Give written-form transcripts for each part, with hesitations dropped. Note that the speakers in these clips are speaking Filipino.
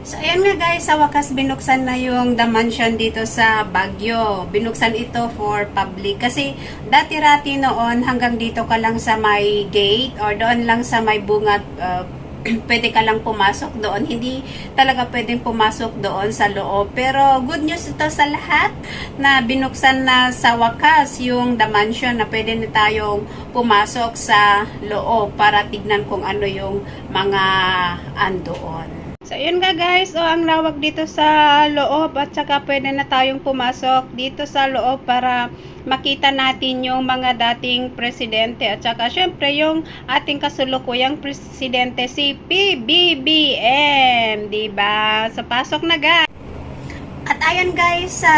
So, ayan nga guys, sa wakas binuksan na yung The Mansion dito sa Baguio. Binuksan ito for public. Kasi dati-rati noon hanggang dito ka lang sa may gate or doon lang sa may bungat, pwede ka lang pumasok doon. Hindi talaga pwedeng pumasok doon sa loob. Pero good news ito sa lahat na binuksan na sa wakas yung The Mansion na pwede na tayong pumasok sa loob para tignan kung ano yung mga andoon. So, yun nga guys, ang lawak dito sa loob at saka pwede na tayong pumasok dito sa loob para makita natin yung mga dating presidente at saka syempre yung ating kasulukuyang presidente si PBBM, diba? So, pasok na guys. At ayan guys, sa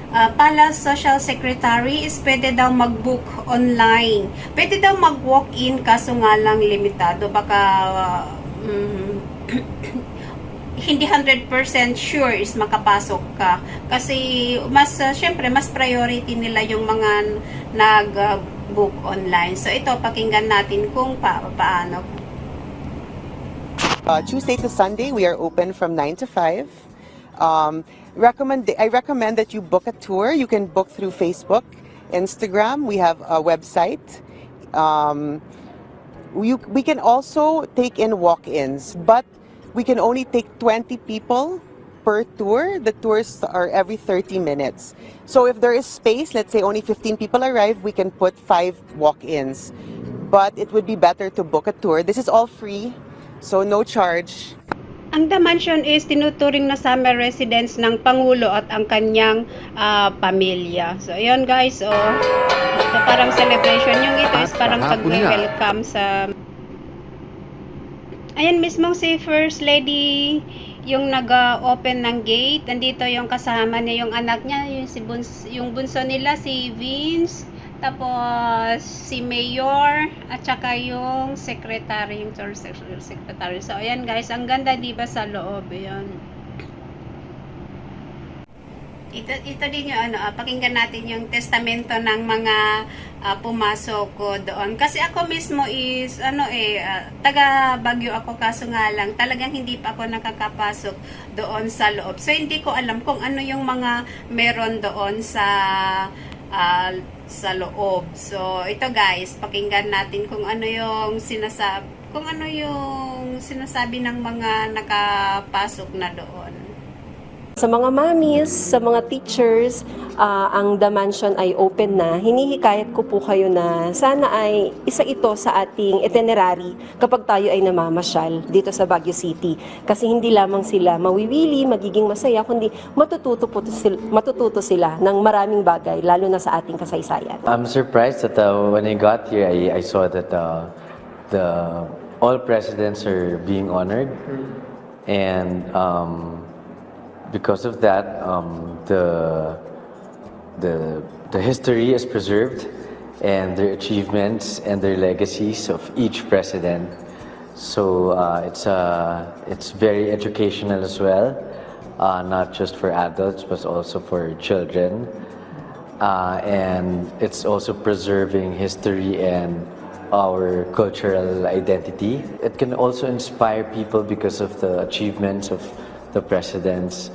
Palace Social Secretary is pwede daw mag-book online. Pwede daw mag-walk-in kaso nga lang limitado. Baka hindi 100% sure is makapasok ka kasi mas syempre mas priority nila yung mga nag-book online. So ito pakinggan natin kung paano. Tuesday to Sunday we are open from 9 to 5. I recommend that you book a tour. You can book through Facebook, Instagram. We have a website. We can also take in walk-ins, but we can only take 20 people per tour. The tours are every 30 minutes. So if there is space, let's say only 15 people arrive, we can put 5 walk-ins. But it would be better to book a tour. This is all free, so no charge. Ang The Mansion is tinuturing na summer residence ng Pangulo at ang kanyang pamilya. So, ayun guys, so parang celebration. Yung ito is parang pag-welcome sa... Ayan mismong si First Lady yung nag-open ng gate. Nandito yung kasama niya, yung anak niya, yung bunso nila, si Vince. Tapos, si Mayor, at saka yung secretary, yung secretary. So, ayan guys, ang ganda diba sa loob, yun. Ito din yung pakinggan natin yung testamento ng mga pumasok ko doon. Kasi ako mismo is, taga Baguio ako kaso nga lang, talagang hindi pa ako nakakapasok doon sa loob. So, hindi ko alam kung ano yung mga meron doon sa loob. So, ito guys, pakinggan natin kung ano yung sinasabi ng mga nakapasok na doon. Sa mga mommies, sa mga teachers, ang The Mansion ay open na. Hinihikayat ko po kayo na sana ay isa ito sa ating itinerary kapag tayo ay namamasyal dito sa Baguio City. Kasi hindi lamang sila mawiwili, magiging masaya, kundi matututo sila ng maraming bagay, lalo na sa ating kasaysayan. I'm surprised that when I got here, I saw that all presidents are being honored, and because of that, the history is preserved, and their achievements and their legacies of each president. So it's very educational as well, not just for adults but also for children, and it's also preserving history and our cultural identity. It can also inspire people because of the achievements of the presidents.